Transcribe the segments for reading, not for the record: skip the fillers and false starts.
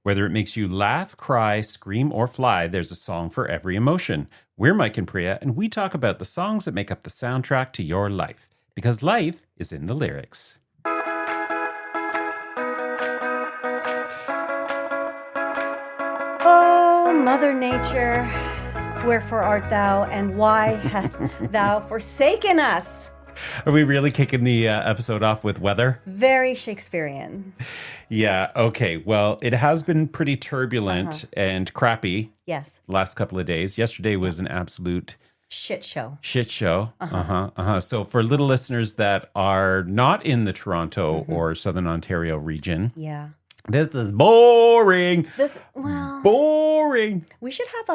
Whether it makes you laugh, cry, scream, or fly, there's a song for every emotion. We're Mike and Priya, and we talk about the songs that make up the soundtrack to your life. Because life is in the lyrics. Oh, Mother Nature, wherefore art thou, and why hast thou forsaken us? Are we really kicking the episode off with weather? Very Shakespearean. Yeah, okay. Well, it has been pretty turbulent and crappy Yes. the last couple of days. Yesterday was an absolute Shit show. shit show. So for little listeners that are not in the Toronto or Southern Ontario region, Yeah. this is boring. Boring. We should have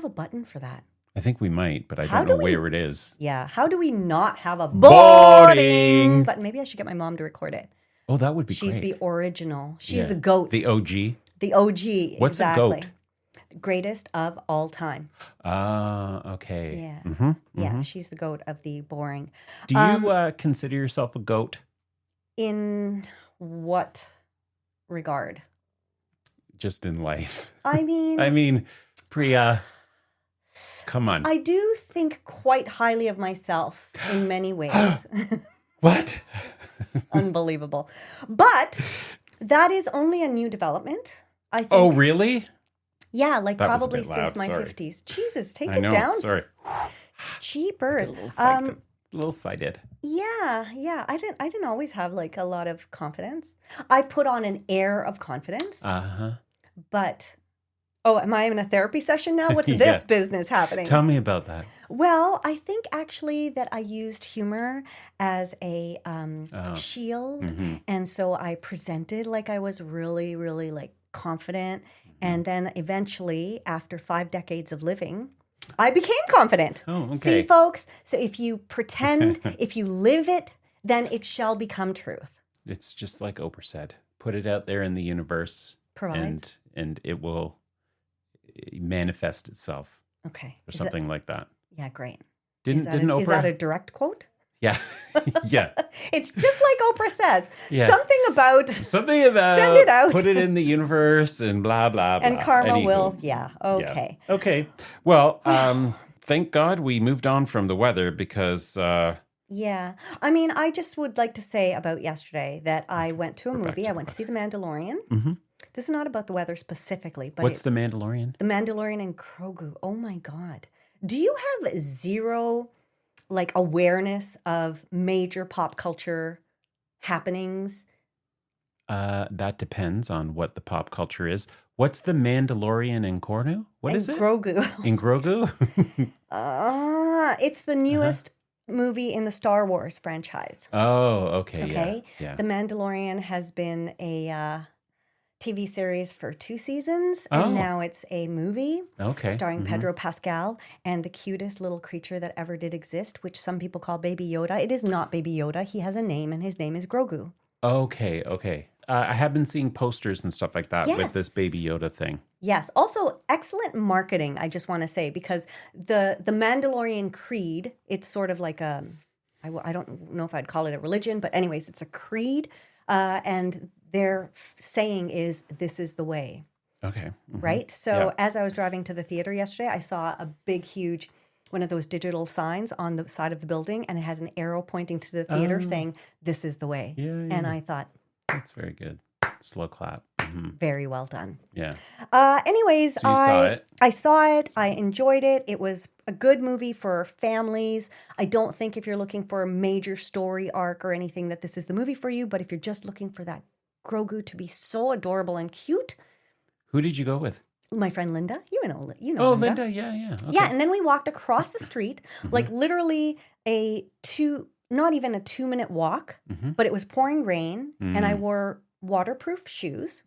a button for that. I think we might, but I How don't know do we- where it is. Yeah. How do we not have a Boring. boring? But maybe I should get my mom to record it. Oh, that would be She's great. the original. She's Yeah. the goat. The OG. The OG. What's exactly. a goat? Greatest of all time. Okay. Yeah. Yeah, she's the goat of the boring. Do you consider yourself a goat? In what regard? Just in life. I mean, I mean, Priya, come on. I do think quite highly of myself in many ways. What? Unbelievable. But that is only a new development. I think. Oh, really? Yeah, like That was a probably bit loud, since my sorry. 50s. Jesus, take I it know. down. Sorry. Cheapers. A little excited. Yeah. I didn't always have like a lot of confidence. I put on an air of confidence, but am I in a therapy session now? What's Yeah. this business happening? Tell me about that. Well, I think actually that I used humor as a shield, and so I presented like I was really, really like confident, and then eventually, after 5 decades of living, I became confident. Oh, okay. See, folks, so if you pretend, if you live it, then it shall become truth. It's just like Oprah said. Put it out there in the universe. Provides. And it will manifest itself. Okay. Or something like that. Yeah, great. Didn't Oprah? Is that a direct quote? Yeah. Yeah. It's just like Oprah says. Yeah. Something about Something about send it out. Put it in the universe and blah, blah, blah. And karma Anywho. will, yeah, okay. Yeah. Okay. Well, thank God we moved on from the weather because... Yeah. I mean, I just would like to say about yesterday that I went to a movie. I went to see The Mandalorian. Mm-hmm. This is not about the weather specifically, but What's The Mandalorian? The Mandalorian and Grogu. Oh my God. Do you have zero like awareness of major pop culture happenings? That depends on what the pop culture is. What's The Mandalorian in Cornu? What is it? Grogu. In Grogu? It's the newest movie in the Star Wars franchise. Oh, okay. Okay. Yeah. The Mandalorian has been a TV series for 2 seasons, Oh. and now it's a movie Okay. starring Pedro Pascal and the cutest little creature that ever did exist, which some people call Baby Yoda. It is not Baby Yoda. He has a name, and his name is Grogu. Okay. I have been seeing posters and stuff like that with Yes. this Baby Yoda thing. Yes. Also, excellent marketing, I just want to say, because the Mandalorian creed, it's sort of like I don't know if I'd call it a religion, but anyways, it's a creed, and their saying is, "This is the way." Okay. Mhm. Right? So Yeah. as I was driving to the theater yesterday, I saw a big, huge, one of those digital signs on the side of the building, and it had an arrow pointing to the theater saying, "This is the way." Yeah. And I thought, That's very good. Slow clap. very well done. Yeah. Anyways, So you saw it? I saw it. I enjoyed it. It was a good movie for families. I don't think if you're looking for a major story arc or anything that this is the movie for you. But if you're just looking for that Grogu to be so adorable and cute, Who did you go with? my friend Linda, you know Oh, Linda. Linda. Yeah. Okay. Yeah, and then we walked across the street, like literally not even a 2-minute walk, but it was pouring rain, and I wore waterproof shoes.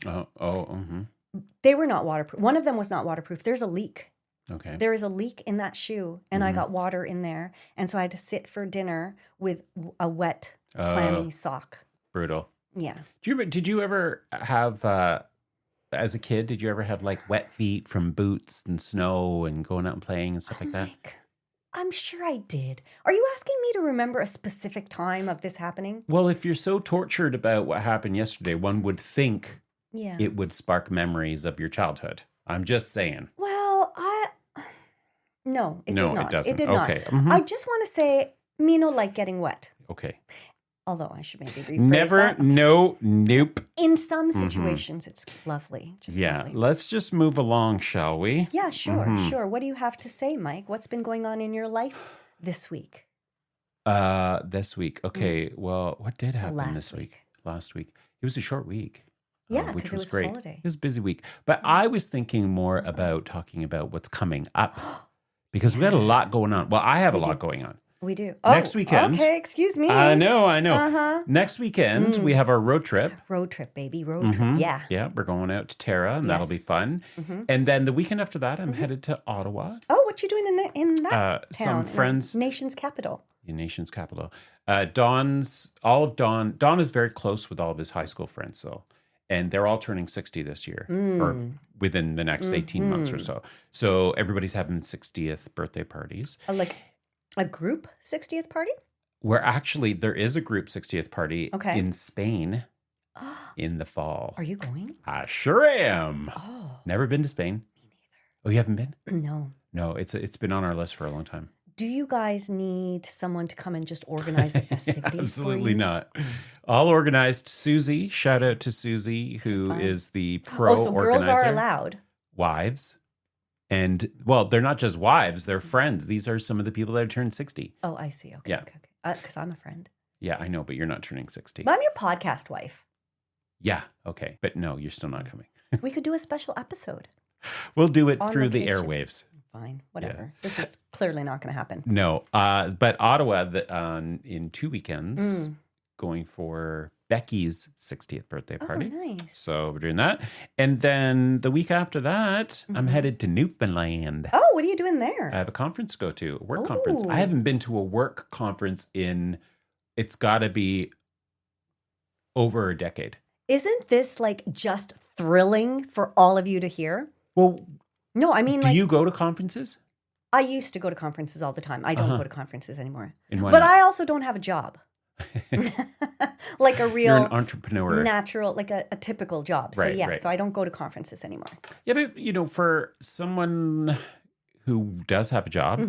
They were not waterproof. One of them was not waterproof. There's a leak. Okay. There is a leak in that shoe, and I got water in there, and so I had to sit for dinner with a wet, clammy sock. Brutal. Yeah. Did you ever have, as a kid, did you ever have like wet feet from boots and snow and going out and playing and stuff like that? I'm sure I did. Are you asking me to remember a specific time of this happening? Well, if you're so tortured about what happened yesterday, one would think Yeah. it would spark memories of your childhood. I'm just saying. Well, no, it did No, it not. It doesn't. did not. Okay. I just want to say, me no like getting wet. Okay. Although I should maybe rephrase Never, that. no, nope. In some situations, it's lovely. Just Yeah, lovely. let's just move along, shall we? Yeah, sure. What do you have to say, Mike? What's been going on in your life this week? This week. Okay, well, what did happen Last this week? week. Last week. It was a short week. Yeah, which because it was great. holiday. It was a busy week. But I was thinking more about talking about what's coming up because we had a lot going on. Well, I have a lot going on. We do. Next weekend. Okay, excuse me. I know. Uh-huh. Next weekend, we have our road trip. Road trip, baby. Road trip. Yeah. Yeah, we're going out to Tara, and that'll be Yes. fun. And then the weekend after that, I'm headed to Ottawa, Oh, what you doing in that some town? friends- Nation's capital. the nation's capital. Don is very close with all of his high school friends, and they're all turning 60 this year, or within the next 18 months or so. So everybody's having 60th birthday parties. Like a group 60th party? There is a group 60th party Okay. in Spain in the fall. Are you going? I sure am. Oh, Never been to Spain. me Oh, you haven't been? neither. No. No, it's been on our list for a long time. Do you guys need someone to come and just organize the festivities? Absolutely for you? not. All organized. Susie, shout out to Susie, who Fun. is the pro Oh, so organizer. girls are allowed. Wives. And, well, they're not just wives, they're friends. These are some of the people that have turned 60. Oh, I see. Okay. Yeah. Okay. Because I'm a friend. Yeah, I know, but you're not turning 60. But I'm your podcast wife. Yeah, okay. But no, you're still not coming. We could do a special episode. We'll do it On through the location. airwaves. Fine. Whatever. This is clearly not going to happen. No, but Ottawa in 2 weekends, going for Becky's 60th birthday party. Oh, nice. So we're doing that. And then the week after that, I'm headed to Newfoundland. Oh, what are you doing there? I have a conference to go to, a work conference. Ooh. I haven't been to a work conference it's got to be over a decade. Isn't this like just thrilling for all of you to hear? Well, No, I mean, do like, you go to conferences? I used to go to conferences all the time. I don't go to conferences anymore. And why But not? I also don't have a job. Like a real You're an entrepreneur. natural, like a typical job. So Right, yeah, right. so I don't go to conferences anymore. Yeah, but for someone who does have a job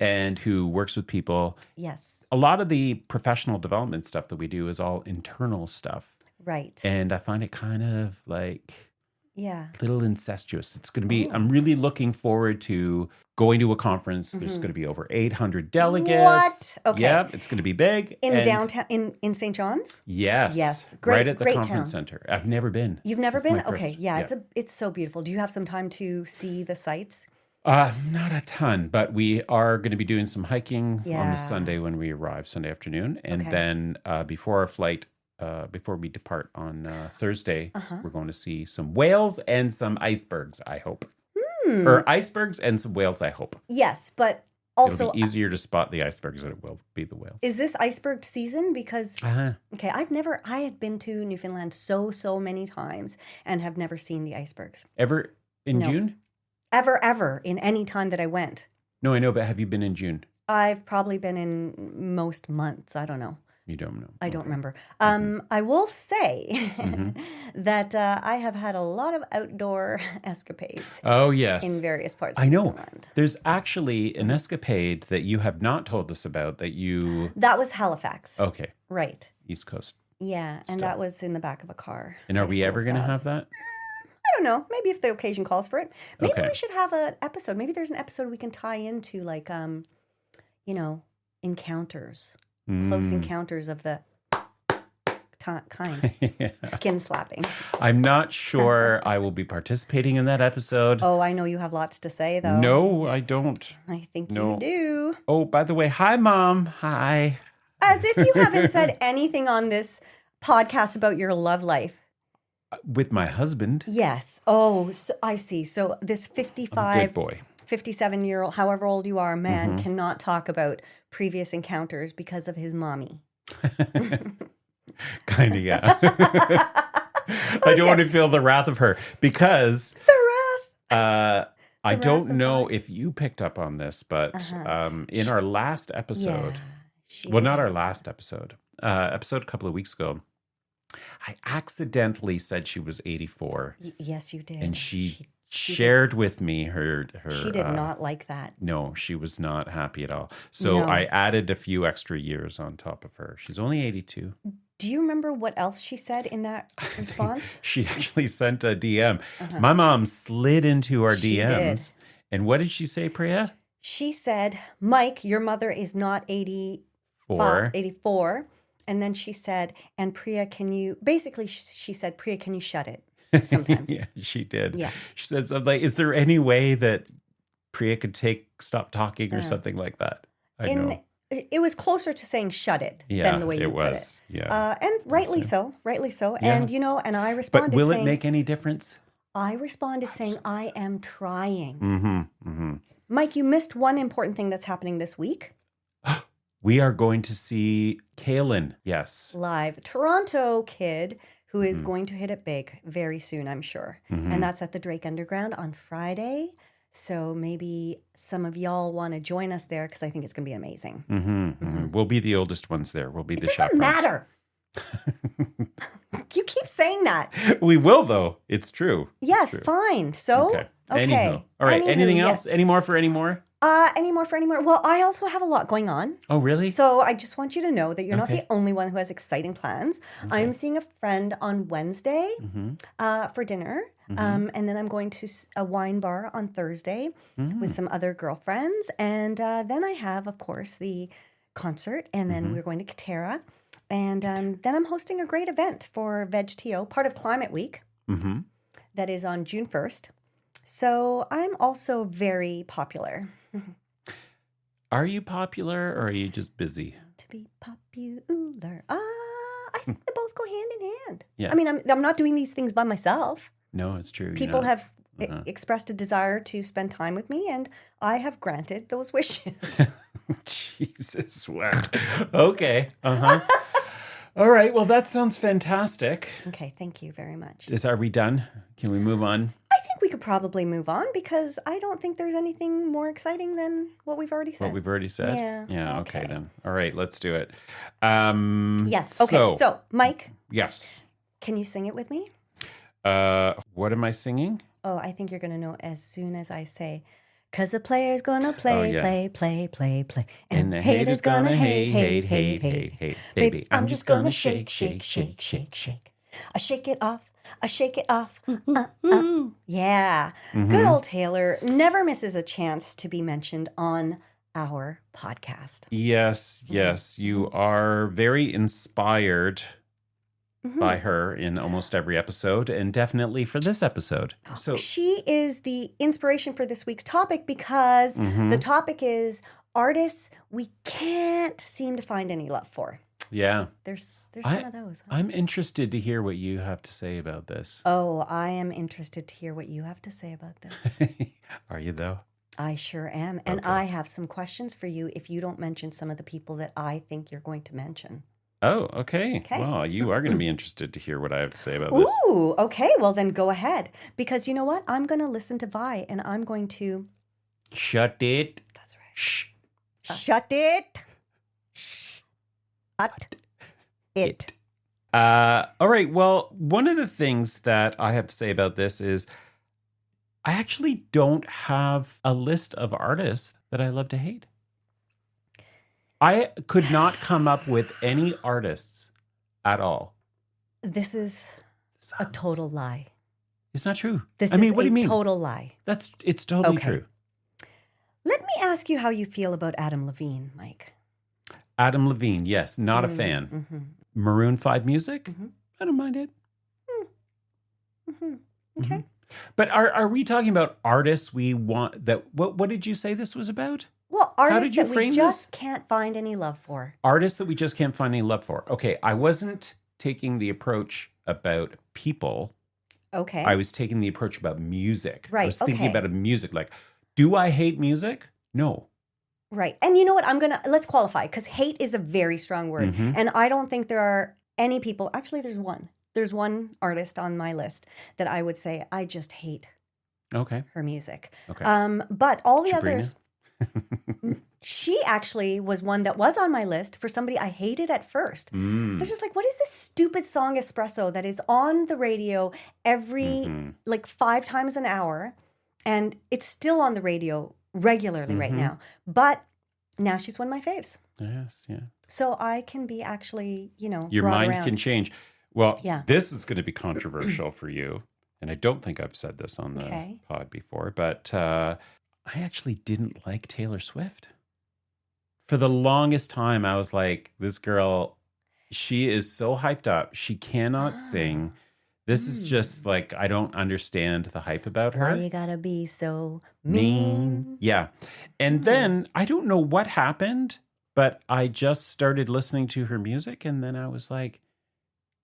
and who works with people, Yes. a lot of the professional development stuff that we do is all internal stuff. Right. And I find it kind of like Yeah. a little incestuous. It's going to be, I'm really looking forward to going to a conference. There's going to be over 800 delegates. What? Okay. Yep, it's going to be big. In And downtown, in St. John's? Yes. Yes. Right Great- at the great conference town. center. I've never been. You've never It's been? my first. Okay. Yeah, it's so beautiful. Do you have some time to see the sights? Not a ton, but we are going to be doing some hiking on Yeah. the Sunday when we arrive, Sunday afternoon. And Okay. then before our flight, before we depart on Thursday, Uh-huh. we're going to see some whales and some icebergs, I hope. Or icebergs and some whales, I hope. Yes, but also, It'll be easier to spot the icebergs than it will be the whales. is this iceberg season? Because Uh-huh. okay, I had been to Newfoundland so many times and have never seen the icebergs. Ever in No. June? Ever, in any time that I went. No, I know, but have you been in June? I've probably been in most months. I don't know. You don't know. I don't Okay. remember. I will say that I have had a lot of outdoor escapades Oh, yes. in various parts I of know. Newfoundland. There's actually an escapade that you have not told us about that you... That was Halifax. Okay, Right. East Coast. Yeah, and Stuff. that was in the back of a car. And are high we school ever going to styles. have that? I don't know. Maybe if the occasion calls for it. Maybe Okay. we should have an episode. Maybe there's an episode we can tie into, like, encounters, close Mm. encounters of the kind, skin slapping. I'm not sure I will be participating in that episode. Oh, I know you have lots to say, though. No, I don't. I think No. you do. Oh, by the way, hi, Mom. Hi. As if you haven't said anything on this podcast about your love life. With my husband. Yes. Oh, so I see. So this I'm a 55, good boy. 57-year-old, however old you are, man Mm-hmm. cannot talk about previous encounters because of his mommy. Kind of, yeah. I don't want to feel the wrath of her because The wrath. I The don't wrath of know God. if you picked up on this, but Uh-huh. in our last episode, Yeah. she well, did not it. our last episode, episode a couple of weeks ago, I accidentally said she was 84, Yes, you did. and she She shared with me her she did not like that. no, she was not happy at all. So I No. added a few extra years on top of her. She's only 82. Do you remember what else she said in that response? She actually sent a DM. Uh-huh. My mom slid into our She did. DMs. And what did she say, Priya? She said, Mike, your mother is not 4. 84. And then she said, and Priya, can you, basically, she said, Priya, can you shut it sometimes? Yeah, she did. Yeah. She said something like, is there any way that Priya could stop talking or something like that? I know. It was closer to saying shut it than the way you put it. Yeah. And rightly so. Yeah. And, and I But responded will saying, it make any difference? I responded saying, I am trying. Mm-hmm. Mm-hmm. Mike, you missed one important thing that's happening this week. We are going to see Kalan. Yes. Live. Toronto kid who is going to hit it big very soon, I'm sure. And that's at the Drake Underground on Friday. So maybe some of y'all want to join us there because I think it's going to be amazing. We'll be the oldest ones there. We'll be the It chaperones. doesn't matter. You keep saying that. We will, though. It's true. Yes, It's true. fine. So, okay. Anywho. All right. Anywho, Anything yes. else? Any more for any more? Any more? Well, I also have a lot going on. Oh, really? So I just want you to know that you're not Okay. the only one who has exciting plans. I'm seeing a friend on Wednesday for dinner. And then I'm going to a wine bar on Thursday with some other girlfriends. And then I have, of course, the concert. And then we're going to Katera. And then I'm hosting a great event for VegTO, part of Climate Week, that is on June 1st. So I'm also very popular. Are you popular or are you just busy? To be popular. I think they both go hand in hand. Yeah. I mean, I'm not doing these things by myself. No, it's true. People have expressed a desire to spend time with me, and I have granted those wishes. Jesus. Wow. Okay. All right. Well, that sounds fantastic. Okay, thank you very much. Are we done? Can we move on? I think we could probably move on because I don't think there's anything more exciting than what we've already said. What we've already said? Yeah. Yeah. Okay, Okay. then. All right. Let's do it. Yes. Okay. So, Mike, yes. can you sing it with me? What am I singing? Oh, I think you're going to know as soon as I say, 'cause the player's gonna play, play. And the haters gonna hate. Baby, I'm just gonna shake. I shake it off. Yeah. Good old Taylor never misses a chance to be mentioned on our podcast. Yes. You are very inspired by her in almost every episode, and definitely for this episode. So She is the inspiration for this week's topic because the topic is artists we can't seem to find any love for. yeah, There's some of those. Huh? I'm interested to hear what you have to say about this. Oh, I am interested to hear what you have to say about this. Are you though? I sure am. And Okay. I have some questions for you if you don't mention some of the people that I think you're going to mention. Oh, okay. Okay. Well, you are going to be interested to hear what I have to say about this. Ooh, okay. Well, then go ahead. Because you know what? I'm going to listen to Vi and I'm going to... Shut it. That's right. Shh. Shut it. Shut it. All right. Well, one of the things that I have to say about this is I actually don't have a list of artists that I love to hate. I could not come up with any artists at all. This is a total lie. It's not true. This I mean, is what do you mean? Total lie. It's totally Okay. true. Let me ask you how you feel about Adam Levine, Mike. Adam Levine, yes, not a fan. Mm-hmm. Maroon 5 music, Mhm. I don't mind it. Mm-hmm. Okay. But are we talking about artists we want that? What did you say this was about? Well, artists did you that we frame just can't find any love for. Artists that we just can't find any love for. Okay, I wasn't taking the approach about people. Okay. I was taking the approach about music. I Right, was thinking okay. about music. Like, do I hate music? No. Right. And you know what? Let's qualify because hate is a very strong word. Mhm. And I don't think there are any people, actually, there's one. There's one artist on my list that I would say I just hate Okay. her music. Okay. But all the Sabrina? others, She actually was one that was on my list for somebody I hated at first. I was just like, what is this stupid song Espresso that is on the radio every like 5 times an hour? And it's still on the radio regularly right now. But now she's one of my faves. Yes, yeah. So I can be actually, Your brought mind around. can change. Well, Yeah. this is going to be controversial for you. And I don't think I've said this on the Okay. pod before, but I actually didn't like Taylor Swift. For the longest time, I was like, this girl, she is so hyped up. She cannot sing. This is just like, I don't understand the hype about her. Why you gotta be so mean? Yeah. And then I don't know what happened, but I just started listening to her music. And then I was like,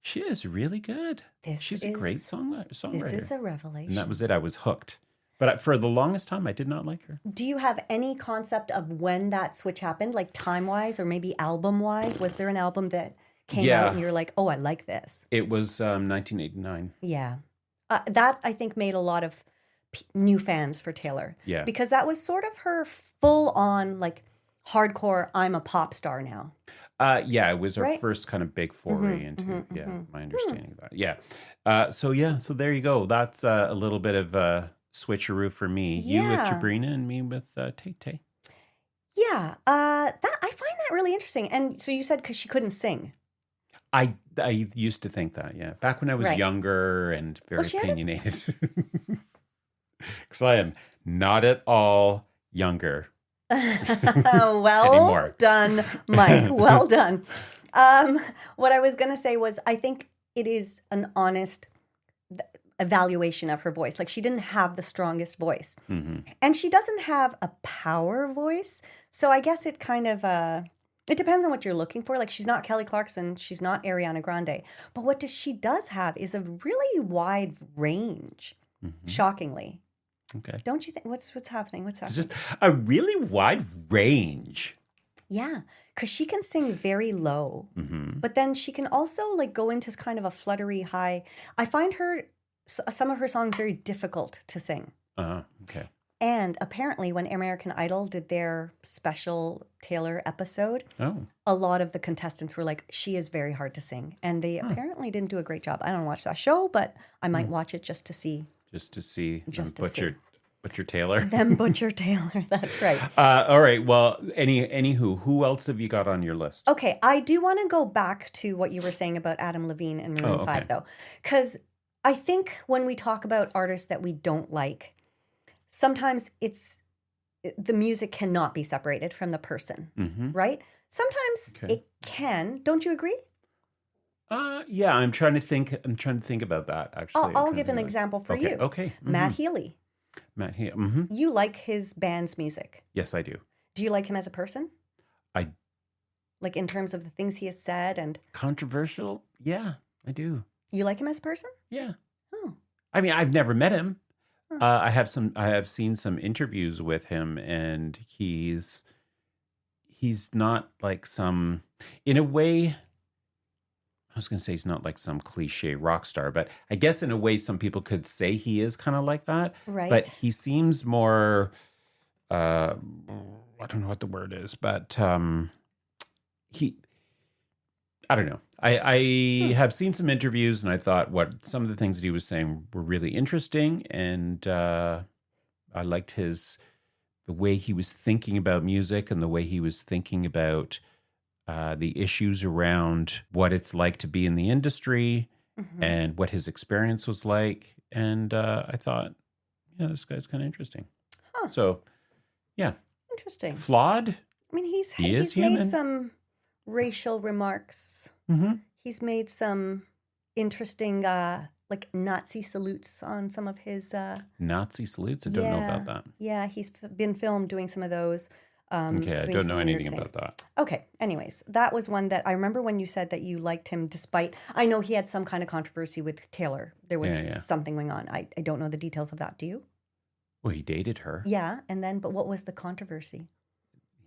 she is really good. She's a great songwriter. This is a revelation. And that was it. I was hooked. But for the longest time, I did not like her. Do you have any concept of when that switch happened, like time-wise or maybe album-wise? Was there an album that came out and you're like, oh, I like this? It was 1989. Yeah. That, I think, made a lot of new fans for Taylor. Yeah. Because that was sort of her full-on, like, hardcore, I'm a pop star now. Yeah, it was our first kind of big foray into, my understanding of that. Yeah. So there you go. That's a little bit of switcheroo for me. You with Jabrina and me with Tay-Tay. Yeah, that I find that really interesting. And so you said because she couldn't sing. I used to think that, yeah. Back when I was younger and very opinionated. Because I am not at all younger. Well done, Mike. Well done. What I was going to say was I think it is an honest evaluation of her voice. Like she didn't have the strongest voice. And she doesn't have a power voice. So I guess it kind of, it depends on what you're looking for. Like she's not Kelly Clarkson. She's not Ariana Grande. But what she does have is a really wide range, shockingly. Okay. Don't you think? What's happening? What's happening? It's just a really wide range. Yeah, because she can sing very low, but then she can also like go into kind of a fluttery high. I find some of her songs very difficult to sing. Okay. And apparently when American Idol did their special Taylor episode, a lot of the contestants were like, she is very hard to sing. And they apparently didn't do a great job. I don't watch that show, but I might watch it just to see. Just to see. Just to Butcher Taylor. Them Butcher Taylor. That's right. All right. Well, anywho, who else have you got on your list? Okay. I do want to go back to what you were saying about Adam Levine and Maroon 5, though. Because I think when we talk about artists that we don't like, sometimes the music cannot be separated from the person, right? Sometimes it can. Don't you agree? Yeah, I'm trying to think about that, actually. I'll give an example for you. Okay. Matt Healy. Matt Healy. You like his band's music. Yes, I do. Do you like him as a person? I like in terms of the things he has said and controversial? Yeah, I do. You like him as a person? Yeah. Oh. I mean, I've never met him. I have seen some interviews with him, and he's not like some, in a way, I was going to say he's not like some cliche rock star, but I guess in a way some people could say he is kind of like that. Right. But he seems more, I don't know what the word is, but I don't know. I have seen some interviews, and I thought some of the things that he was saying were really interesting, and I liked the way he was thinking about music and the way he was thinking about the issues around what it's like to be in the industry and what his experience was like. And I thought, yeah, this guy's kind of interesting. Huh. So, yeah. Interesting. Flawed? I mean, he's human. made some racial remarks. He's made some interesting, like Nazi salutes on some of his. Nazi salutes? I don't know about that. Yeah, he's been filmed doing some of those. Okay, I don't know anything about that. Okay, anyways, that was one that I remember when you said that you liked him despite, I know he had some kind of controversy with Taylor. There was something going on. I don't know the details of that. Do you? Well, he dated her. Yeah, and then, but what was the controversy?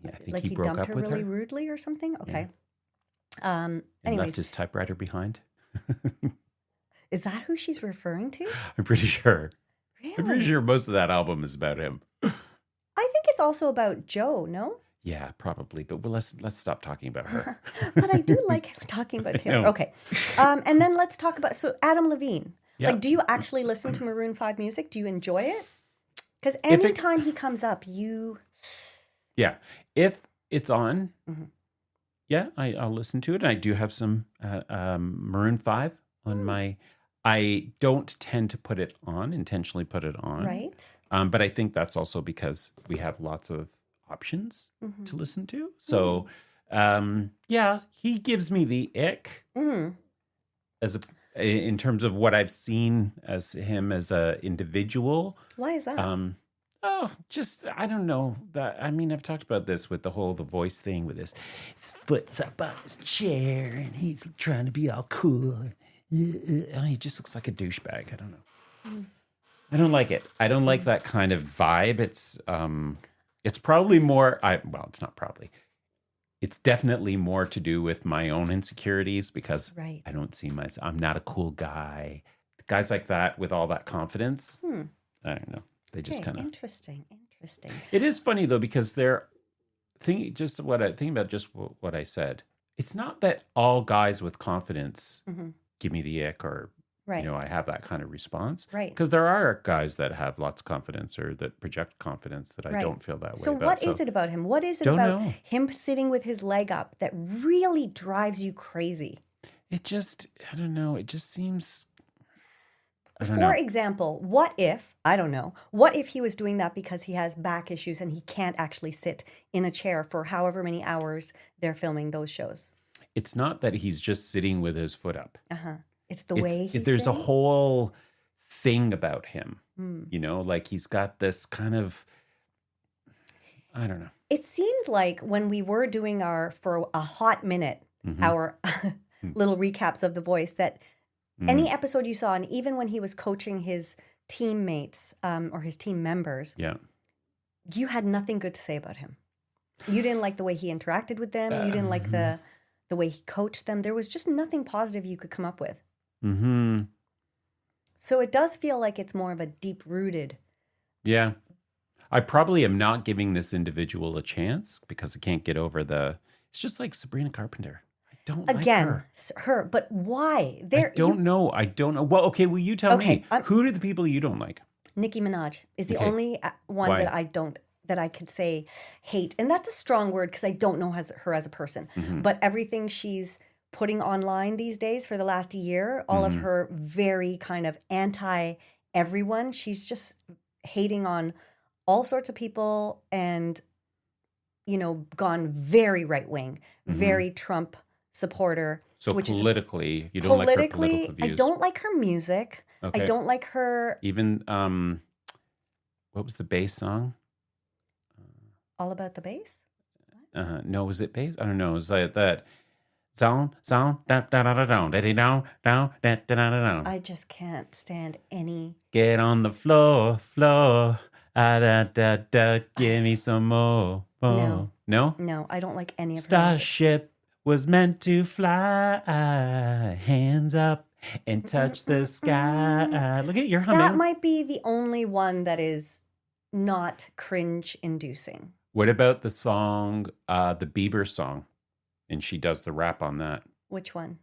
Yeah, I think like he broke dumped up her with really her. rudely or something? Okay. And anyways. left his typewriter behind. Is that who she's referring to? I'm pretty sure. Really? I'm pretty sure most of that album is about him. I think it's also about Joe, no? Yeah, probably. But let's stop talking about her. But I do like talking about Taylor. No. Okay. And then let's talk about, so Adam Levine. Yeah. Like, do you actually listen to Maroon 5 music? Do you enjoy it? Because If it- anytime he comes up, you... Yeah. If it's on, Mhm. yeah, I'll listen to it. And I do have some Maroon 5 on my... I don't tend to intentionally put it on. Right. But I think that's also because we have lots of options Mhm. to listen to. So, yeah, he gives me the ick in terms of what I've seen as him as a individual. Why is that? Just I don't know that. I mean, I've talked about this with the voice thing with his foot's up on his chair and he's trying to be all cool. He just looks like a douchebag. I don't know. I don't like it. I don't like that kind of vibe. It's probably more. It's not probably. It's definitely more to do with my own insecurities because Right. I don't see myself. I'm not a cool guy. Guys like that with all that confidence. I don't know. They just kind of Interesting. It is funny though because they're thinking what I said. It's not that all guys with confidence give me the ick or Right. I have that kind of response. Right. Because there are guys that have lots of confidence or that project confidence that I don't feel that way So about. what is it about him? What is it about him sitting with his leg up that really drives you crazy? It just, I don't know. It just seems, For example, what if he was doing that because he has back issues and he can't actually sit in a chair for however many hours they're filming those shows? It's not that he's just sitting with his foot up. It's the way he's there's sitting? a whole thing about him, like he's got this kind of, I don't know. It seemed like when we were doing for a hot minute, our little recaps of The Voice, that any episode you saw, and even when he was coaching his teammates or his team members, you had nothing good to say about him. You didn't like the way he interacted with them. You didn't like the way he coached them. There was just nothing positive you could come up with. So it does feel like it's more of a deep-rooted. Yeah. I probably am not giving this individual a chance because I can't get over it's just like Sabrina Carpenter. I don't like her. But why? I don't know. Well, okay, well, you tell me. Who are the people you don't like? Nicki Minaj is the only one that I could say hate. And that's a strong word because I don't know her as a person. But everything she's putting online these days for the last year, all of her very kind of anti-everyone, she's just hating on all sorts of people and, gone very right-wing, very Trump supporter. So politically, you don't like her political views? I don't like her music. Okay. I don't like her... Even, what was the bass song? All About the Bass? No, was it bass? I don't know. It was like that. Zone, da da da da down, da down, da da da da. I just can't stand any... Get on the floor, da da da, give me some more. No. No? No, I don't like any of her music. Starship was meant to fly, hands up and touch the sky. Look at your humming. That might be the only one that is not cringe-inducing. What about the song, the Bieber song? And she does the rap on that. Which one?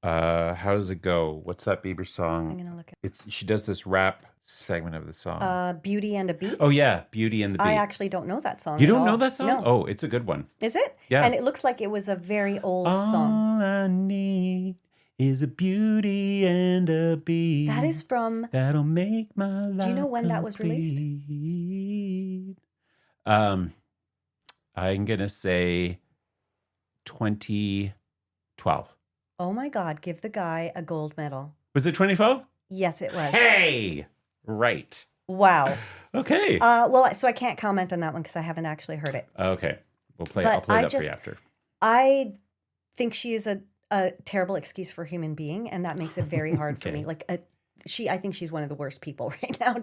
How does it go? What's that Bieber song? I'm gonna look at She does this rap segment of the song. Beauty and a Beat? Oh yeah, Beauty and the Beat. I actually don't know that song. You don't know that song? No. Oh, it's a good one. Is it? Yeah. And it looks like it was a very old song. All I need is a beauty and a beat. That is from... That'll make my life. Do you know when that was released? I'm gonna say 2012. Oh my God, give the guy a gold medal. Was it 2012? Yes, it was. Hey! Right. Wow. Okay. So I can't comment on that one because I haven't actually heard it. Okay. I'll play that for you after. I think she is a terrible excuse for a human being, and that makes it very hard for me. Like, I think she's one of the worst people right now.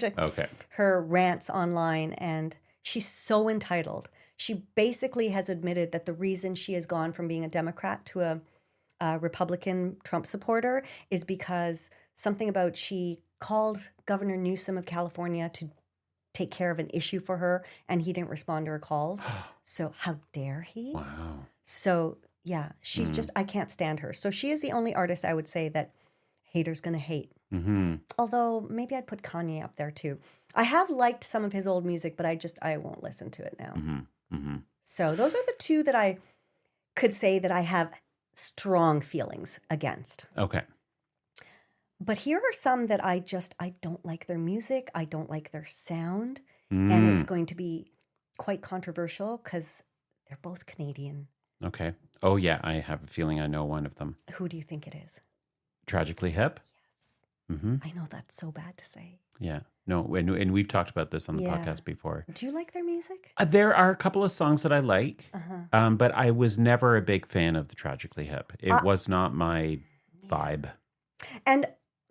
Her rants online, and she's so entitled. She basically has admitted that the reason she has gone from being a Democrat to a Republican Trump supporter is because something about she called Governor Newsom of California to take care of an issue for her, and he didn't respond to her calls. So how dare he? Wow. So yeah, she's just, I can't stand her. So she is the only artist I would say that haters gonna hate. Mm-hmm. Although maybe I'd put Kanye up there too. I have liked some of his old music, but I won't listen to it now. Mm-hmm. Mm-hmm. So those are the two that I could say that I have strong feelings against. Okay. But here are some that I don't like their music. I don't like their sound. And it's going to be quite controversial because they're both Canadian. Okay. Oh, yeah. I have a feeling I know one of them. Who do you think it is? Tragically Hip? Yes. Mm-hmm. I know that's so bad to say. Yeah. No, and we've talked about this on the podcast before. Do you like their music? There are a couple of songs that I like, but I was never a big fan of the Tragically Hip. It was not my vibe. And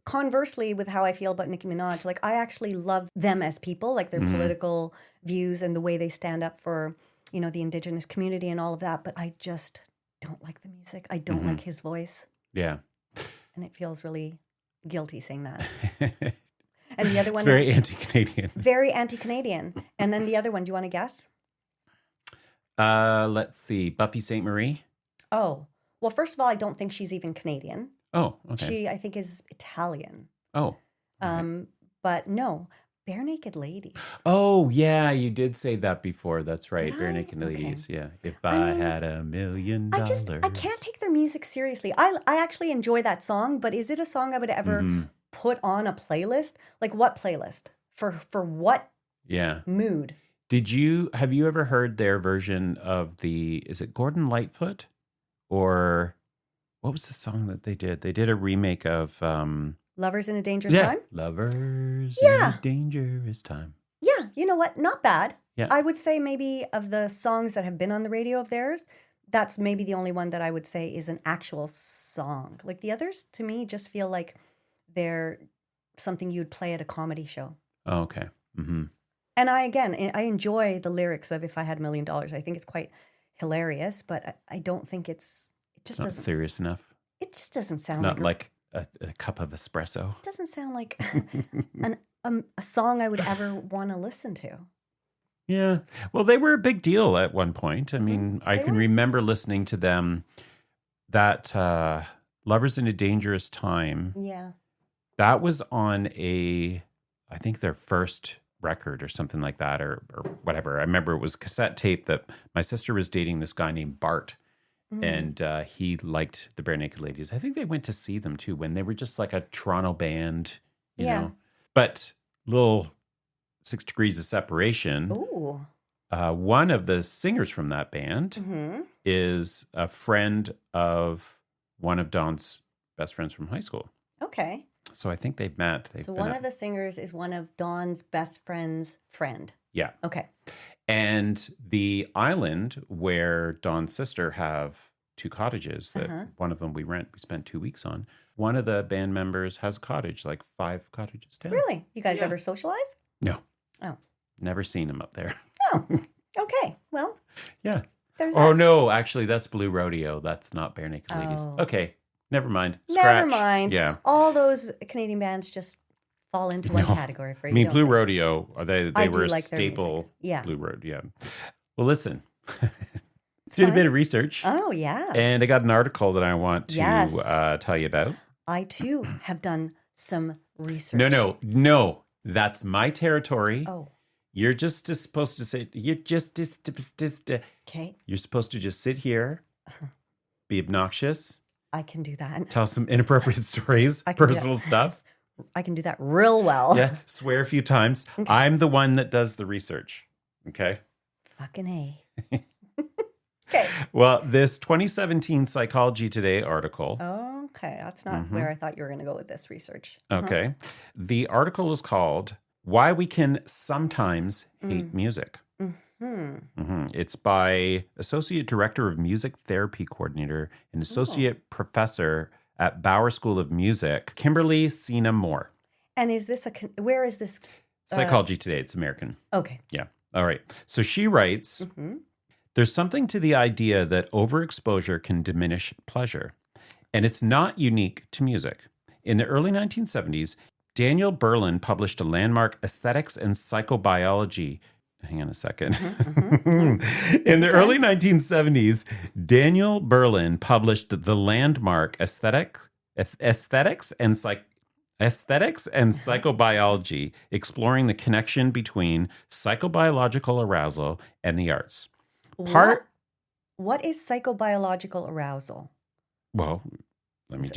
conversely, with how I feel about Nicki Minaj, like I actually love them as people, like their political views and the way they stand up for, you know, the Indigenous community and all of that. But I just don't like the music. I don't like his voice. Yeah. And it feels really guilty saying that. And the other one is very anti-Canadian. Very anti-Canadian. And then the other one, do you want to guess? Let's see. Buffy St. Marie. Oh, well, first of all, I don't think she's even Canadian. Oh, okay. She, I think, is Italian. Oh. Okay. But no, Bare Naked Ladies. Oh, yeah, you did say that before. That's right. Did Bare I? Naked Ladies. Okay. Yeah. If I had $1 million. I can't take their music seriously. I actually enjoy that song, but is it a song I would ever put on a playlist? Like what playlist? For what mood? Have you ever heard their version of is it Gordon Lightfoot? Or what was the song that they did? They did a remake of Lovers in a Dangerous Time? Lovers in a Dangerous Time. Yeah, you know what? Not bad. Yeah. I would say maybe of the songs that have been on the radio of theirs, that's maybe the only one that I would say is an actual song. Like the others, to me, just feel like they're something you'd play at a comedy show. Oh, okay. Mm-hmm. And I enjoy the lyrics of If I Had $1 Million. I think it's quite hilarious, but I don't think it just not doesn't. Serious enough. It just doesn't sound it's not like a cup of espresso. It doesn't sound like a song I would ever want to listen to. Yeah. Well, they were a big deal at one point. I mean, I can remember listening to them, that Lovers in a Dangerous Time. Yeah. That was on I think their first record or something like that, or whatever. I remember it was a cassette tape that my sister was dating this guy named Bart. And he liked the Bare Naked Ladies. I think they went to see them too when they were just like a Toronto band, you know. But little 6 Degrees of Separation. Ooh. One of the singers from that band is a friend of one of Don's best friends from high school. Okay. So I think they've met. So one of the singers is one of Don's best friend's friend. Yeah. Okay. And the island where Don's sister have 2 cottages, that one of them we rent, we spent 2 weeks on. One of the band members has a cottage, like 5 cottages down. Really? You guys ever socialize? No. Oh. Never seen him up there. Oh. Okay. Well. Yeah. There's Oh, no. Actually, that's Blue Rodeo. That's not Bare Naked Ladies. Okay. Never mind. Scratch. Never mind. Yeah. All those Canadian bands just fall into one category for you. I mean, Blue they? Rodeo, they were a like staple. Yeah. Blue Road, yeah. Well, listen, did a bit of research. Oh, yeah. And I got an article that I want to tell you about. I, too, have done some research. No. That's my territory. Oh. You're just supposed to say, Okay. You're supposed to just sit here, be obnoxious. I can do that. Tell some inappropriate stories, personal stuff. I can do that real well. Yeah, swear a few times. Okay. I'm the one that does the research. Okay? Fucking A. Okay. Well, this 2017 Psychology Today article. Okay, that's not where I thought you were going to go with this research. Okay. The article is called Why We Can Sometimes Hate Music. It's by Associate Director of Music Therapy Coordinator and Associate Professor at Bauer School of Music, Kimberly Sina Moore. And is this where is this? Psychology Today. It's American. Okay. Yeah. All right. So she writes, there's something to the idea that overexposure can diminish pleasure. And it's not unique to music. In the early 1970s, Daniel Berlin published a landmark Aesthetics and Psychobiology. Hang on a second. In the early 1970s, Daniel Berlin published the landmark Aesthetics and Psychobiology, exploring the connection between psychobiological arousal and the arts. What is psychobiological arousal? Well, let me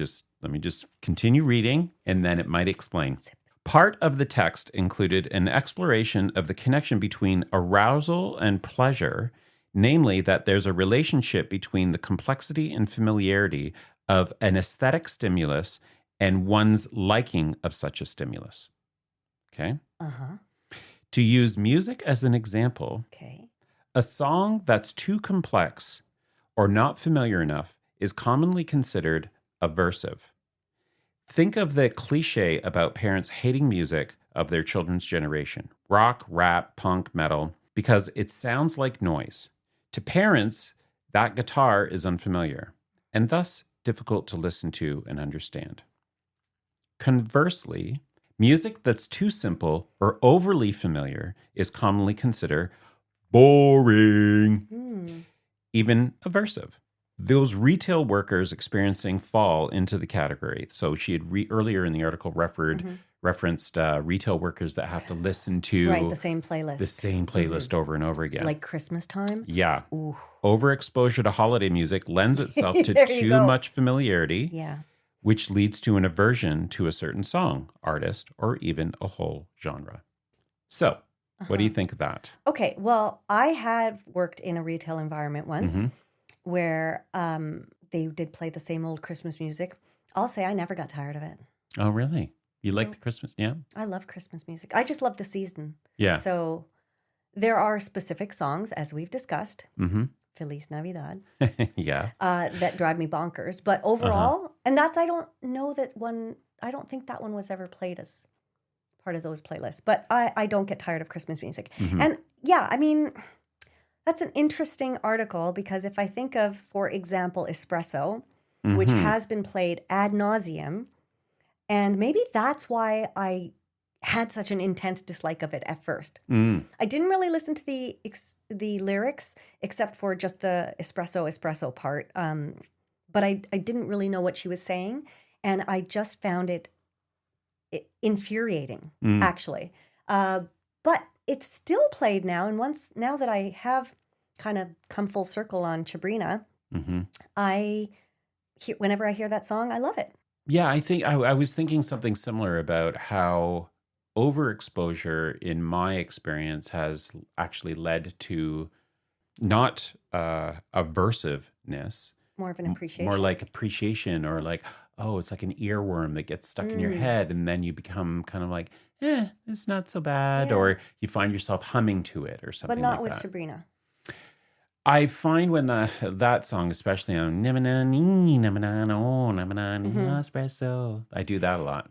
just continue reading, and then it might explain. Part of the text included an exploration of the connection between arousal and pleasure, namely that there's a relationship between the complexity and familiarity of an aesthetic stimulus and one's liking of such a stimulus. Okay? To use music as an example, a song that's too complex or not familiar enough is commonly considered aversive. Think of the cliche about parents hating music of their children's generation, rock, rap, punk, metal, because it sounds like noise. To parents, that guitar is unfamiliar and thus difficult to listen to and understand. Conversely, music that's too simple or overly familiar is commonly considered boring, even aversive. Those retail workers experiencing fall into the category. So she had earlier in the article referenced retail workers that have to listen to the same playlist over and over again. Like Christmas time? Yeah. Ooh. Overexposure to holiday music lends itself to too much familiarity, which leads to an aversion to a certain song, artist, or even a whole genre. So, what do you think of that? Okay, well, I had worked in a retail environment once. Where they did play the same old Christmas music. I'll say I never got tired of it. Oh, really? You like the Christmas? Yeah. I love Christmas music. I just love the season. Yeah. So there are specific songs, as we've discussed, Feliz Navidad, that drive me bonkers. But overall, and that's, I don't think that one was ever played as part of those playlists. But I don't get tired of Christmas music. And yeah, I mean, that's an interesting article because if I think of, for example, Espresso, which has been played ad nauseum, and maybe that's why I had such an intense dislike of it at first. I didn't really listen to the lyrics except for just the espresso part, but I didn't really know what she was saying, and I just found it infuriating, actually. But it's still played now, and now that I have kind of come full circle on Chabrina, whenever I hear that song, I love it. Yeah, I think I was thinking something similar about how overexposure, in my experience, has actually led to not aversiveness, more of an appreciation, more like appreciation, or like, oh, it's like an earworm that gets stuck in your head, and then you become kind of like, it's not so bad, or you find yourself humming to it or something. But not like with that. Sabrina. I find when that song, especially on espresso, I do that a lot.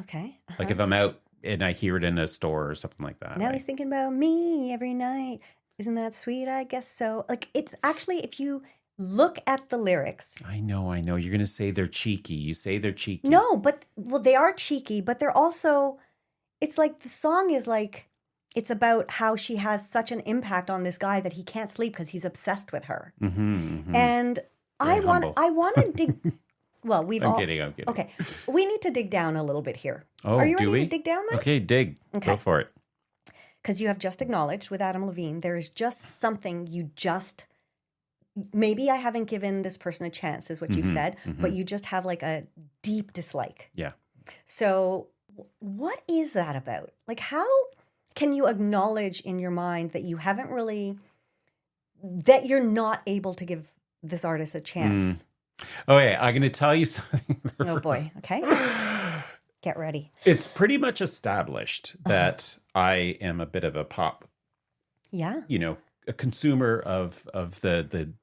Okay. Like if I'm out and I hear it in a store or something like that. Now he's thinking about me every night. Isn't that sweet? I guess so. Like, it's actually, if you look at the lyrics. I know. You're going to say they're cheeky. You say they're cheeky. No, well, they are cheeky, but they're also, it's like the song is like, it's about how she has such an impact on this guy that he can't sleep because he's obsessed with her. And I want to dig. Well, I'm kidding. Okay, we need to dig down a little bit here. Oh, are you ready to dig down, Mike? Okay, dig. Okay. Go for it. Because you have just acknowledged with Adam Levine, there is just something maybe I haven't given this person a chance, is what you've said, but you just have like a deep dislike. Yeah. So what is that about? Like, how can you acknowledge in your mind that you haven't really, that you're not able to give this artist a chance? Okay, I'm going to tell you something. Oh boy, okay. Get ready. It's pretty much established that I am a bit of a pop, a consumer of the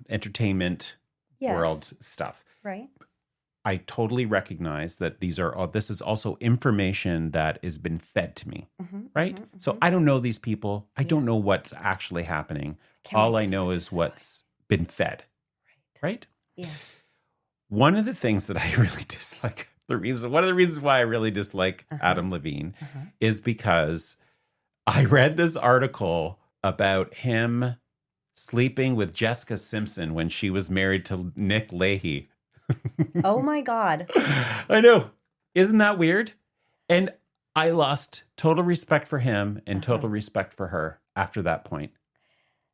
entertainment world stuff. Right. I totally recognize that this is also information that has been fed to me, right? So I don't know these people. I don't know what's actually happening. All I know is what's been fed, right? Yeah. One of the things that I really dislike one of the reasons why I really dislike Adam Levine is because I read this article about him sleeping with Jessica Simpson when she was married to Nick Leahy. Oh my God. I know. Isn't that weird? And I lost total respect for him and total respect for her after that point.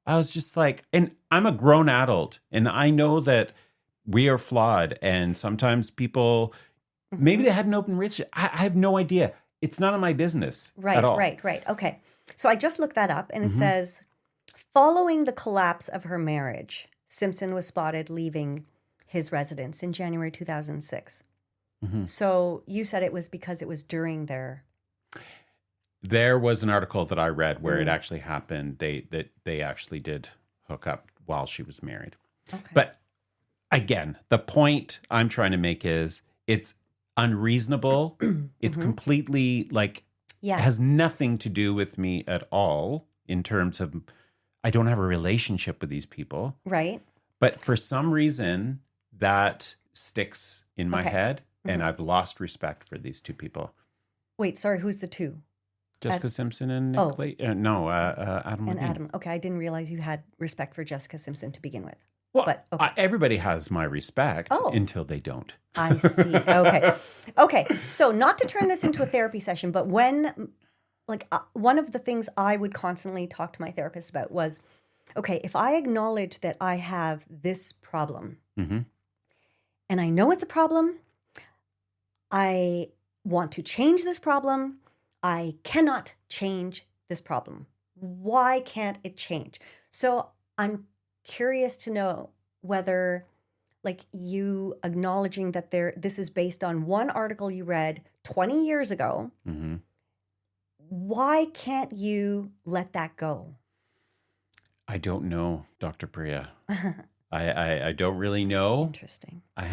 I was just like, and I'm a grown adult, and I know that we are flawed, and sometimes people, maybe they had an open relationship. I have no idea. It's none of my business at all. Right. Okay. So I just looked that up, and it says, following the collapse of her marriage, Simpson was spotted leaving his residence in January 2006. So you said it was because it was during their... There was an article that I read where it actually happened. They actually did hook up while she was married. Okay. But again, the point I'm trying to make is it's unreasonable. It's completely has nothing to do with me at all in terms of I don't have a relationship with these people. Right. But for some reason that sticks in my head and I've lost respect for these two people. Wait, sorry, who's the two? Jessica Simpson and Nick Adam Levine. Adam. Okay, I didn't realize you had respect for Jessica Simpson to begin with. Well, but, everybody has my respect until they don't. I see. Okay. So not to turn this into a therapy session, but when, one of the things I would constantly talk to my therapist about was, okay, if I acknowledge that I have this problem, and I know it's a problem, I want to change this problem, I cannot change this problem. Why can't it change? So I'm curious to know whether, you acknowledging that this is based on one article you read 20 years ago, why can't you let that go? I don't know, Dr. Priya. I don't really know. Interesting. I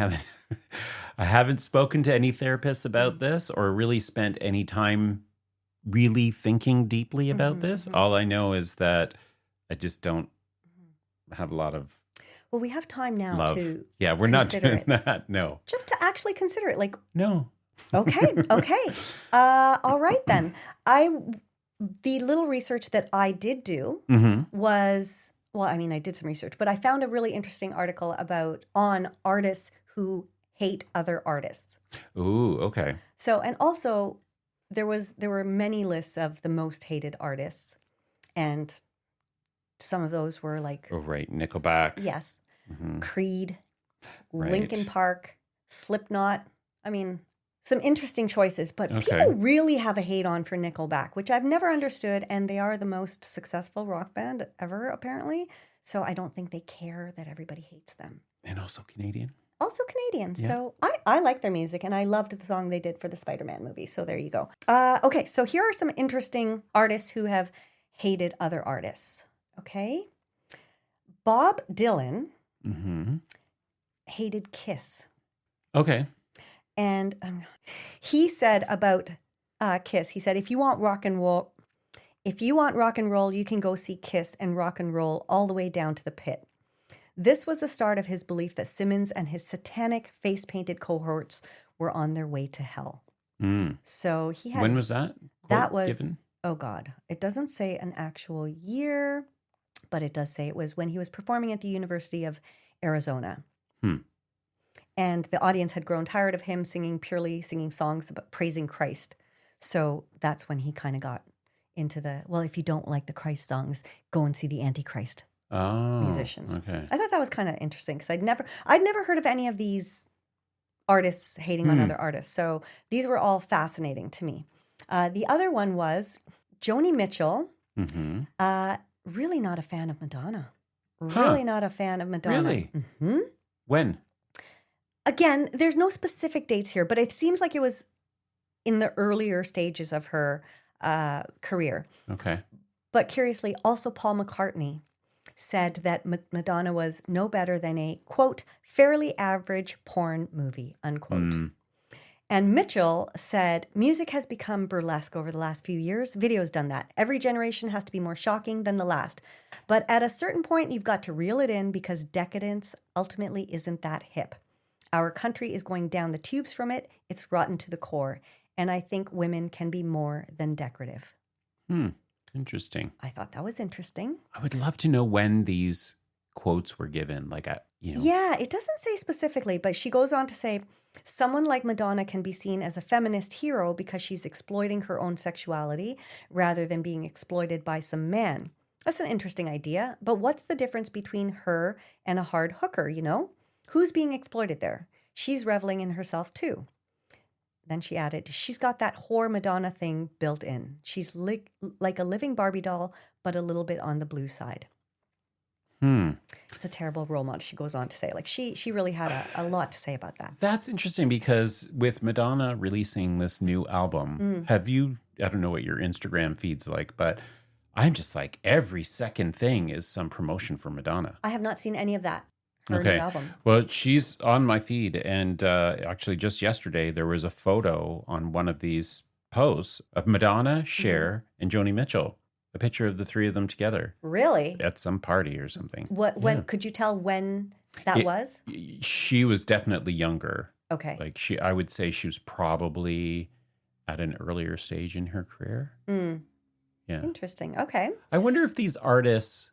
haven't spoken to any therapists about this or really spent any time really thinking deeply about this. All I know is that I just don't have a lot of Well, we have time now love. to we're not doing that. No. Just to actually consider it. No. Okay. All right then. The little research that I did do was, I did some research, but I found a really interesting article on artists who hate other artists. Ooh, okay. So, and also there were many lists of the most hated artists, and some of those were Nickelback. Yes. Creed, Linkin Park, Slipknot. Some interesting choices, but people really have a hate on for Nickelback, which I've never understood, and they are the most successful rock band ever, apparently. So I don't think they care that everybody hates them. And also Canadian. Yeah. So I like their music, and I loved the song they did for the Spider-Man movie. So there you go. Okay, so here are some interesting artists who have hated other artists. Okay. Bob Dylan hated Kiss. Okay. And he said about Kiss, he said, if you want rock and roll, you can go see Kiss and rock and roll all the way down to the pit. This was the start of his belief that Simmons and his satanic face-painted cohorts were on their way to hell. So he had... When was that? That was... Given? Oh, God. It doesn't say an actual year, but it does say it was when he was performing at the University of Arizona. And the audience had grown tired of him purely singing songs about praising Christ. So that's when he kind of got into if you don't like the Christ songs, go and see the Antichrist musicians. Okay. I thought that was kind of interesting because I'd never heard of any of these artists hating on other artists. So these were all fascinating to me. The other one was Joni Mitchell. Really not a fan of Madonna. Really not a fan of Madonna. Really? When? Again, there's no specific dates here, but it seems like it was in the earlier stages of her career. Okay. But curiously, also Paul McCartney said that Madonna was no better than a, quote, fairly average porn movie, unquote. And Mitchell said, music has become burlesque over the last few years. Video's done that. Every generation has to be more shocking than the last. But at a certain point, you've got to reel it in because decadence ultimately isn't that hip. Our country is going down the tubes from it. It's rotten to the core. And I think women can be more than decorative. Interesting. I thought that was interesting. I would love to know when these quotes were given. Yeah, it doesn't say specifically, but she goes on to say, someone like Madonna can be seen as a feminist hero because she's exploiting her own sexuality rather than being exploited by some man. That's an interesting idea, but what's the difference between her and a hard hooker, you know? Who's being exploited there? She's reveling in herself too. Then she added, she's got that whore Madonna thing built in. She's like a living Barbie doll, but a little bit on the blue side. It's a terrible role model, she goes on to say. Like she really had a lot to say about that. That's interesting because with Madonna releasing this new album, I don't know what your Instagram feed's like, but I'm just like, every second thing is some promotion for Madonna. I have not seen any of that. Her new album. Well, she's on my feed. And actually just yesterday, there was a photo on one of these posts of Madonna, Cher, and Joni Mitchell. A picture of the three of them together. Really? At some party or something. When could you tell when that was? She was definitely younger. Okay. Like I would say she was probably at an earlier stage in her career. Yeah. Interesting. Okay. I wonder if these artists,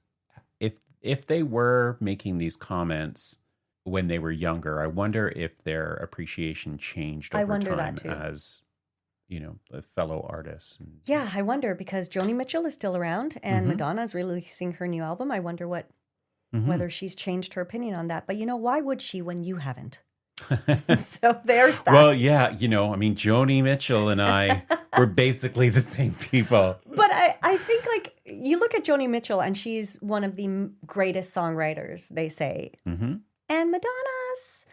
if they were making these comments when they were younger, I wonder if their appreciation changed over time that too. as a fellow artists. Yeah, I wonder because Joni Mitchell is still around and Madonna is releasing her new album. I wonder whether she's changed her opinion on that. But why would she when you haven't? So there's that. Well, yeah, Joni Mitchell and I were basically the same people. But I think you look at Joni Mitchell and she's one of the greatest songwriters, they say. And Madonna's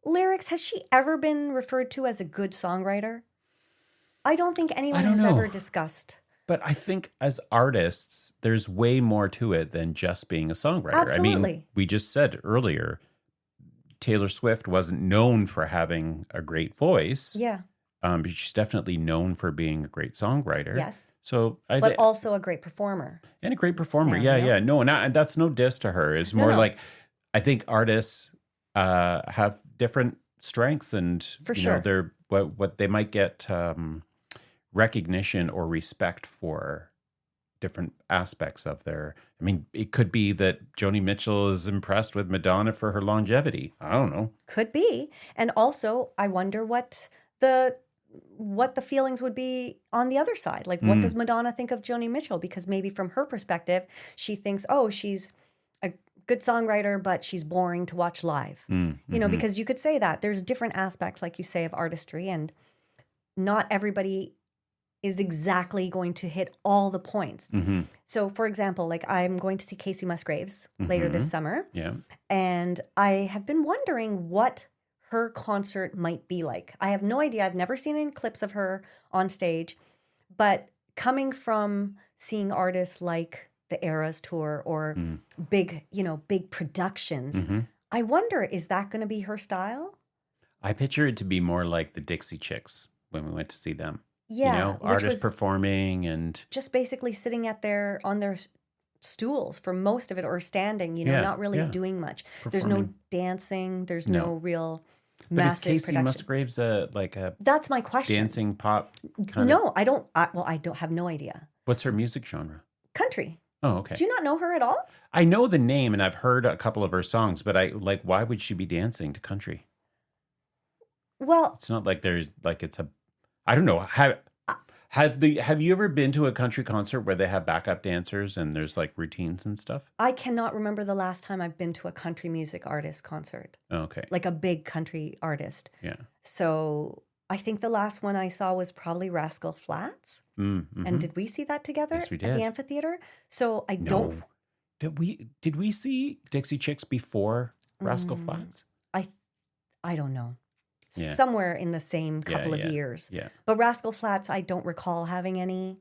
lyrics, has she ever been referred to as a good songwriter? I don't think anyone has ever discussed. But I think as artists, there's way more to it than just being a songwriter. Absolutely. We just said earlier, Taylor Swift wasn't known for having a great voice. Yeah. But she's definitely known for being a great songwriter. Yes. So but also a great performer. And a great performer. Yeah. No, and that's no diss to her. It's more like, I think artists have different strengths and for sure. They're what they might get recognition or respect for different aspects of their. It could be that Joni Mitchell is impressed with Madonna for her longevity. I don't know. Could be. And also, I wonder what the feelings would be on the other side. Like, what does Madonna think of Joni Mitchell? Because maybe from her perspective, she thinks, oh, she's a good songwriter, but she's boring to watch live. Because you could say that. There's different aspects, like you say, of artistry, and not everybody is exactly going to hit all the points. So, for example, I'm going to see Casey Musgraves later this summer. Yeah. And I have been wondering what her concert might be like. I have no idea. I've never seen any clips of her on stage. But coming from seeing artists like the Eras Tour or big productions, I wonder, is that going to be her style? I picture it to be more like the Dixie Chicks when we went to see them. Yeah, artists performing and just basically sitting on their stools for most of it, or standing. Not really doing much. Performing. There's no dancing. There's no real massive But is Casey production. Musgraves a That's my question. Dancing pop? No, I don't. I don't have no idea. What's her music genre? Country. Oh, okay. Do you not know her at all? I know the name and I've heard a couple of her songs, but why would she be dancing to country? Well, it's not like there's it's a. I don't know. Have you ever been to a country concert where they have backup dancers and there's routines and stuff? I cannot remember the last time I've been to a country music artist concert. Oh, okay. Like a big country artist. Yeah. So I think the last one I saw was probably Rascal Flatts. And did we see that together at the amphitheater? So I don't. Did we see Dixie Chicks before Rascal Flatts? I don't know. Yeah. Somewhere in the same couple of years. Yeah. But Rascal Flatts, I don't recall having any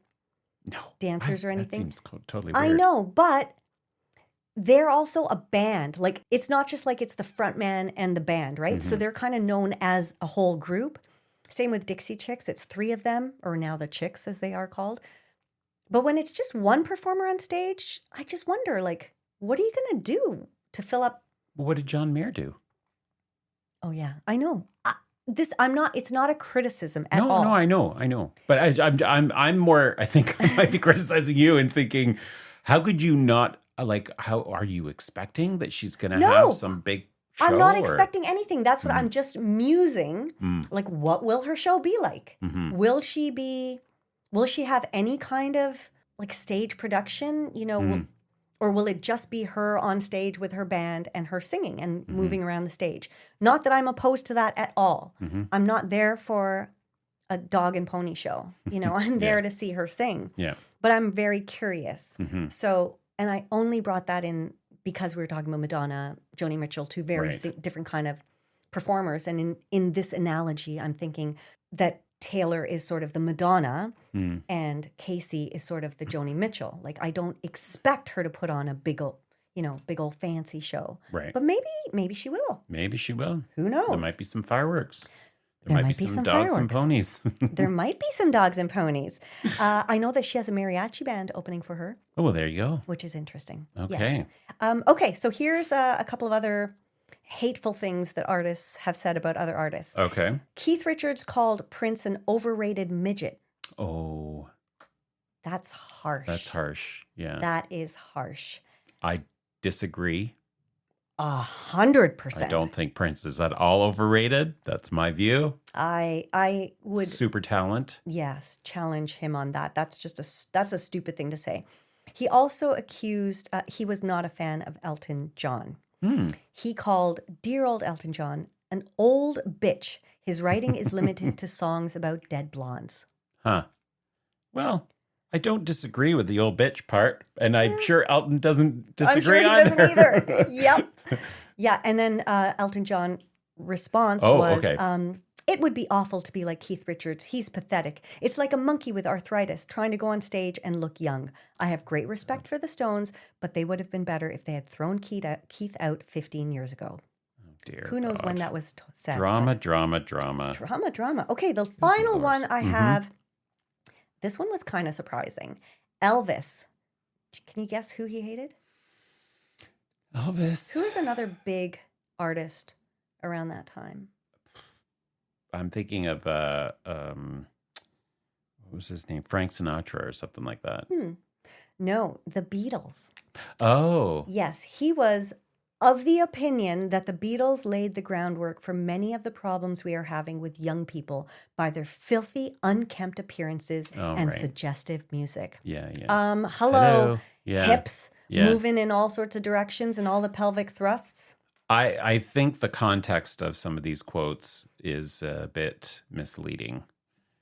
dancers or anything. That seems totally weird. I know, but they're also a band. It's not just it's the front man and the band, right? So they're kind of known as a whole group. Same with Dixie Chicks. It's 3 of them, or now the Chicks as they are called. But when it's just one performer on stage, I just wonder, what are you going to do to fill up? Well, what did John Mayer do? Oh yeah, I know. I'm not. It's not a criticism at No, all. no, I know. But I'm more. I think I might be criticizing you and thinking, how could you not like? How are you expecting that she's going to have No, some big I'm show? not Or expecting anything. That's what I'm just musing. Mm, Like, what will her show be like? mhm, Will she be? Will she have any kind of like stage production? mm, Or will it just be her on stage with her band and her singing and mhm, moving around the stage? Not that I'm opposed to that at all. mhm. I'm not there for a dog and pony show. I'm Yeah, there to see her sing. yeah. But I'm very curious. Mhm. So, and I only brought that in because we were talking about Madonna, Joni Mitchell, two very Right. different kind of performers. And in this analogy, I'm thinking that Taylor is sort of the Madonna Mm. and Casey is sort of the Joni Mitchell. Like, I don't expect her to put on a big old fancy show. Right. But maybe she will. Maybe she will. Who knows? There might be some fireworks. There might might be be some some dogs and fireworks. ponies. There might be some dogs and ponies. I know that she has a mariachi band opening for her, Oh, well, there you go. which is interesting. Okay. Yes. Okay, so here's a couple of other hateful things that artists have said about other artists. Okay. Keith Richards called Prince an overrated midget. Oh, That's harsh. that's harsh. Yeah. That is harsh. I disagree. 100%. I don't think Prince is at all overrated. That's my view. I would, Super talent. yes, challenge him on that. That's a stupid thing to say. He also accused, he was not a fan of Elton John. He called dear old Elton John an old bitch. His writing is limited to songs about dead blondes. Huh. Well, I don't disagree with the old bitch part, and I'm sure Elton doesn't disagree I'm sure he on doesn't either. Yep. Yeah, and then Elton John's response was, okay. it would be awful to be like Keith Richards. He's pathetic. It's like a monkey with arthritis trying to go on stage and look young. I have great respect for the Stones, but they would have been better if they had thrown Keith out 15 years ago. Dear Who knows God. when that was said? Drama. Drama. Okay, the final one I have, this one was kind of surprising. Elvis. Can you guess who he hated? Elvis. Who is another big artist around that time? I'm thinking of what was his name? Frank Sinatra or something like that. No, the Beatles. Oh. Yes, he was of the opinion that the Beatles laid the groundwork for many of the problems we are having with young people by their filthy, unkempt appearances and right. suggestive music. Yeah. Hello. Yeah. Hips Yeah. moving in all sorts of directions and all the pelvic thrusts. I think the context of some of these quotes is a bit misleading.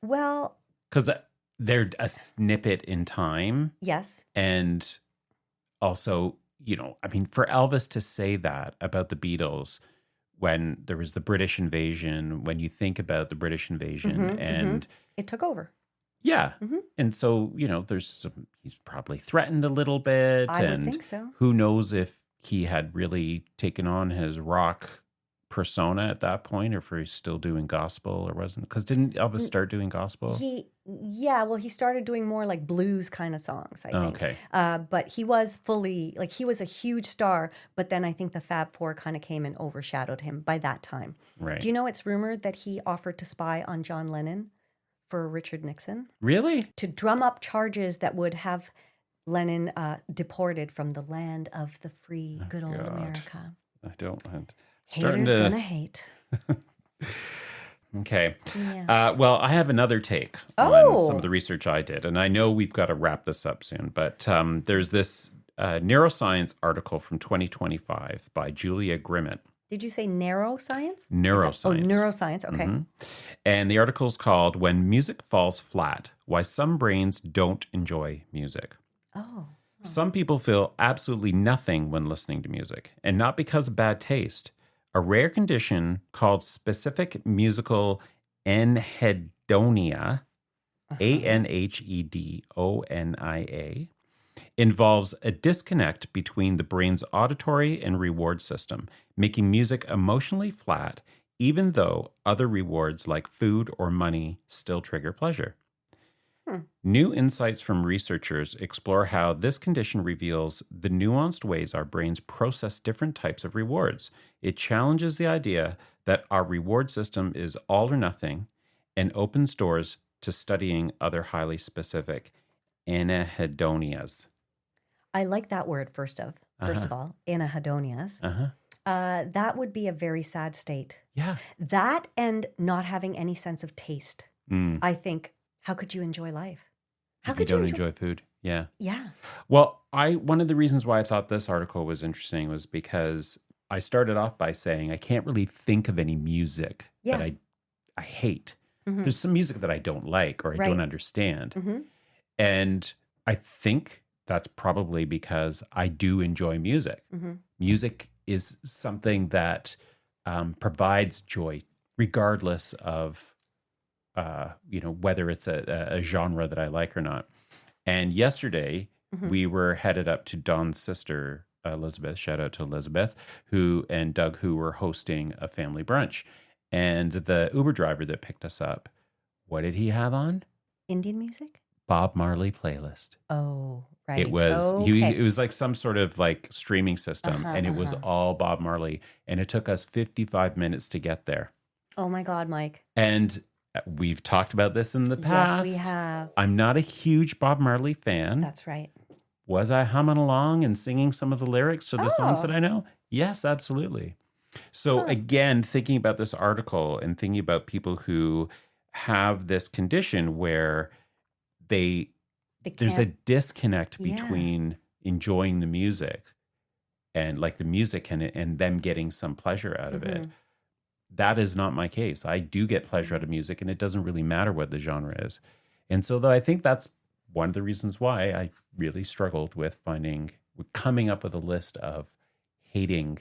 Well, Because they're a snippet in time. yes. And also, I mean, for Elvis to say that about the Beatles when there was the British invasion, when you think about the British invasion and It took over. yeah. Mhm. And so, he's probably threatened a little bit. I and would think so. who knows if he had really taken on his rock persona at that point, or if he's still doing gospel or wasn't. Because didn't Elvis start doing gospel? He started doing more like blues kind of songs, I think. Okay. But he was fully, like, he was a huge star, but then I think the Fab Four kind of came and overshadowed him by that time. Right. Do you know it's rumored that he offered to spy on John Lennon for Richard Nixon? Really? To drum up charges that would have Lennon deported from the land of the free, good old God. America. I don't. I'm Haters gonna hate. Okay. Yeah. Well, I have another take on some of the research I did, and I know we've got to wrap this up soon, but there's this neuroscience article from 2025 by Julia Grimmett. Did you say neuroscience? Neuroscience. Neuroscience. Okay. And the article's called When Music Falls Flat, Why Some Brains Don't Enjoy Music. Oh. Some people feel absolutely nothing when listening to music, and not because of bad taste. A rare condition called specific musical anhedonia, Anhedonia, involves a disconnect between the brain's auditory and reward system, making music emotionally flat, even though other rewards like food or money still trigger pleasure. New insights from researchers explore how this condition reveals the nuanced ways our brains process different types of rewards. It challenges the idea that our reward system is all or nothing and opens doors to studying other highly specific anhedonias. I like that word, first of all, anhedonias. That would be a very sad state. Yeah. That and not having any sense of taste. I think, how could you enjoy life? How could you don't enjoy food? Yeah. Yeah. Well, one of the reasons why I thought this article was interesting was because I started off by saying I can't really think of any music that I hate. There's some music that I don't like or I don't understand. And I think that's probably because I do enjoy music. Music is something that provides joy regardless of whether it's a genre that I like or not. And yesterday we were headed up to Don's sister, Elizabeth, shout out to Elizabeth, and Doug, who were hosting a family brunch. And the Uber driver that picked us up, what did he have on? Indian music? Bob Marley playlist. Oh, right. It was it was like some sort of like streaming system, and it was all Bob Marley. And it took us 55 minutes to get there. Oh my God, Mike. And we've talked about this in the past. Yes, we have. I'm not a huge Bob Marley fan. That's right. Was I humming along and singing some of the lyrics to the songs that I know? Yes, absolutely. So again, thinking about this article and thinking about people who have this condition where there's a disconnect between enjoying the music and like the music and them getting some pleasure out of it. That is not my case. I do get pleasure out of music, and it doesn't really matter what the genre is. And so, though, I think that's one of the reasons why I really struggled with coming up with a list of hating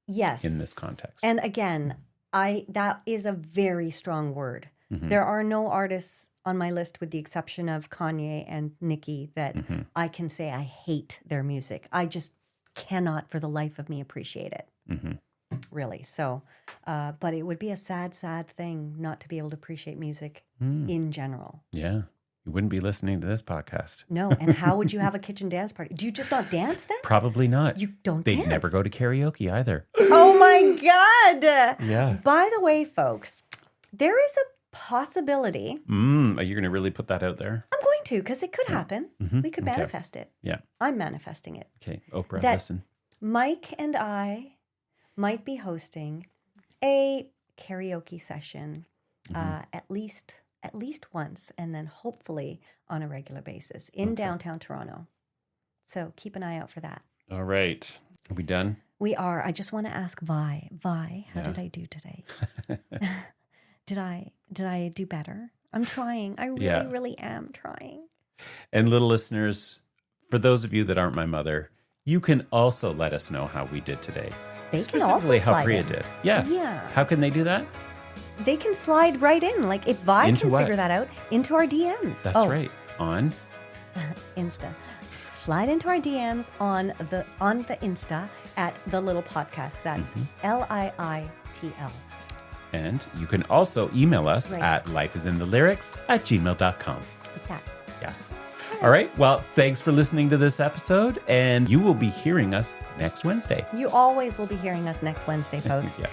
in this context. And again, that is a very strong word. There are no artists on my list, with the exception of Kanye and Nicki, that I can say I hate their music. I just cannot for the life of me appreciate it. Really. So, but it would be a sad, sad thing not to be able to appreciate music in general. Yeah. You wouldn't be listening to this podcast. No. And how would you have a kitchen dance party? Do you just not dance then? Probably not. You don't dance? They'd never go to karaoke either. Oh my God. Yeah. By the way, folks, there is a possibility. Are you going to really put that out there? I'm going to, because it could happen. We could manifest it. Yeah. I'm manifesting it. Okay. Oprah, that listen. Mike and I might be hosting a karaoke session at least once, and then hopefully on a regular basis in downtown Toronto. So keep an eye out for that. All right. Are we done? We are. I just want to ask Vi, how did I do today? Did I do better? I'm trying. I really, really am trying. And little listeners, for those of you that aren't my mother, you can also let us know how we did today. They Specifically can also how Priya did. Yeah. How can they do that? They can slide right in. Like if Vi can figure that out, into our DMs. That's right. On Insta. Slide into our DMs on the Insta at The Little Podcast. That's LIITL. And you can also email us at lifeisinthelyrics@gmail.com. Exactly. Yeah. All right. Well, thanks for listening to this episode, and you will be hearing us next Wednesday. You always will be hearing us next Wednesday, folks. Yeah.